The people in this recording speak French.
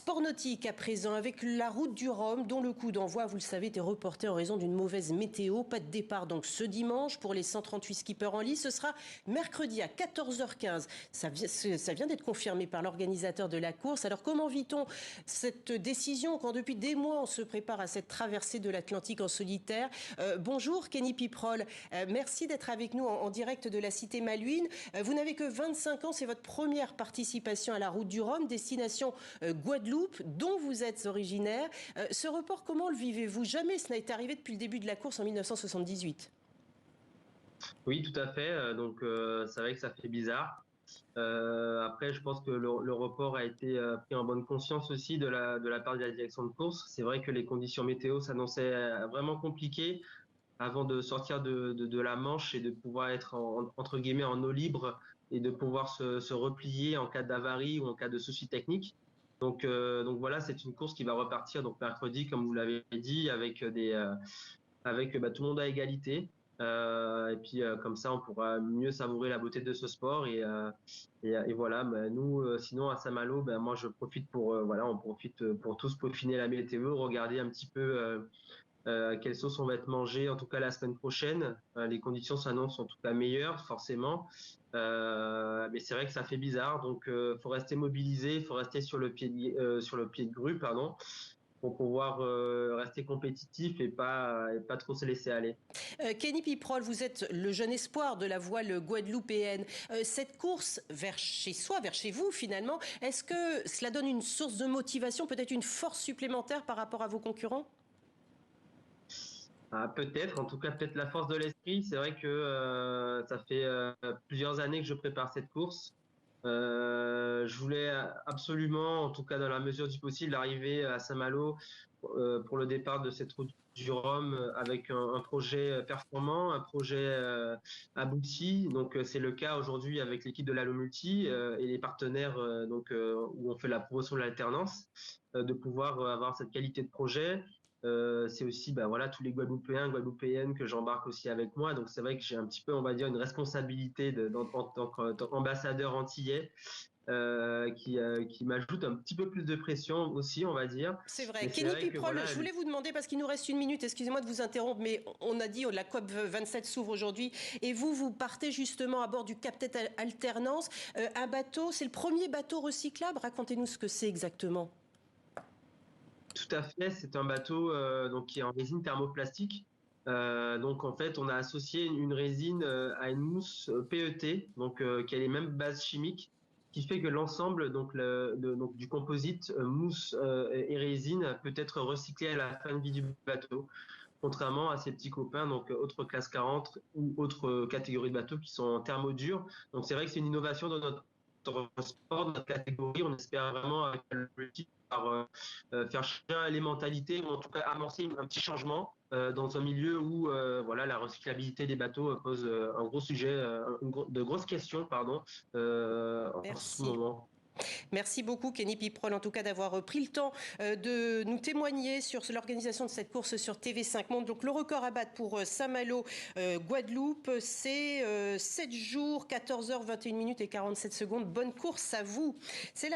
Sport nautique à présent avec la route du Rhum dont le coup d'envoi, vous le savez, était reporté en raison d'une mauvaise météo. Pas de départ donc ce dimanche pour les 138 skippers en lice. Ce sera mercredi à 14h15. Ça vient d'être confirmé par l'organisateur de la course. Alors comment vit-on cette décision quand depuis des mois on se prépare à cette traversée de l'Atlantique en solitaire? Bonjour Kenny Piprol. Merci d'être avec nous en direct de la Cité Malouine. Vous n'avez que 25 ans, c'est votre première participation à la route du Rhum, destination Guadeloupe, dont vous êtes originaire. Ce report, comment le vivez-vous? Jamais ce n'a été arrivé depuis le début de la course en 1978. Oui, tout à fait. Donc, c'est vrai que ça fait bizarre. Après, je pense que le report a été pris en bonne conscience aussi de la part de la direction de course. C'est vrai que les conditions météo s'annonçaient vraiment compliquées avant de sortir de la Manche et de pouvoir être entre guillemets en eau libre et de pouvoir se replier en cas d'avarie ou en cas de soucis techniques. Donc voilà, c'est une course qui va repartir donc mercredi, comme vous l'avez dit, avec tout le monde à égalité. Et puis comme ça, on pourra mieux savourer la beauté de ce sport. Et voilà, nous, sinon à Saint-Malo, moi je profite on profite pour tous peaufiner la météo, regarder un petit peu quelle sauce on va être mangé, en tout cas la semaine prochaine. Les conditions s'annoncent en tout cas meilleures, forcément. Mais c'est vrai que ça fait bizarre, donc faut rester mobilisé, faut rester sur le pied de grue, pardon, pour pouvoir rester compétitif et pas trop se laisser aller. Kenny Piprol, vous êtes le jeune espoir de la voile guadeloupéenne. Cette course vers chez soi, vers chez vous finalement, est-ce que cela donne une source de motivation, peut-être une force supplémentaire par rapport à vos concurrents? Ah, peut-être, en tout cas peut-être la force de l'esprit. C'est vrai que ça fait plusieurs années que je prépare cette course. Je voulais absolument, en tout cas dans la mesure du possible, arriver à Saint-Malo pour le départ de cette route du Rhum avec un projet performant, un projet abouti. Donc c'est le cas aujourd'hui avec l'équipe de l'Alomulti et les partenaires où on fait la promotion de l'alternance, de pouvoir avoir cette qualité de projet. C'est aussi voilà tous les Guadeloupéens, Guadeloupéennes que j'embarque aussi avec moi. Donc c'est vrai que j'ai un petit peu, on va dire, une responsabilité en tant qu'ambassadeur antillais qui m'ajoute un petit peu plus de pression aussi, on va dire. C'est vrai. Mais c'est Kenny vrai que Piprol, voilà. je voulais vous demander, parce qu'il nous reste une minute, excusez-moi de vous interrompre, mais on a dit la COP 27 s'ouvre aujourd'hui, et vous partez justement à bord du Cap-Tête Alternance. Un bateau, c'est le premier bateau recyclable. Racontez-nous ce que c'est exactement. Tout à fait, c'est un bateau donc qui est en résine thermoplastique. Donc en fait, on a associé une résine à une mousse PET, donc qui a les mêmes bases chimiques, qui fait que l'ensemble donc du composite mousse et résine peut être recyclé à la fin de vie du bateau, contrairement à ses petits copains, donc autres classe 40 ou autres catégories de bateaux qui sont en thermodure. Donc c'est vrai que c'est une innovation dans notre sport, dans notre catégorie. On espère vraiment avec le par faire changer les mentalités ou en tout cas amorcer un petit changement dans un milieu où voilà la recyclabilité des bateaux pose un gros sujet, de grosses questions pardon en ce Merci. moment. Merci beaucoup Kenny Piprol en tout cas d'avoir pris le temps de nous témoigner sur l'organisation de cette course sur TV5 Monde. Donc le record à battre pour Saint-Malo Guadeloupe, c'est 7 jours, 14h, 21 minutes et 47 secondes. Bonne course à vous. C'est la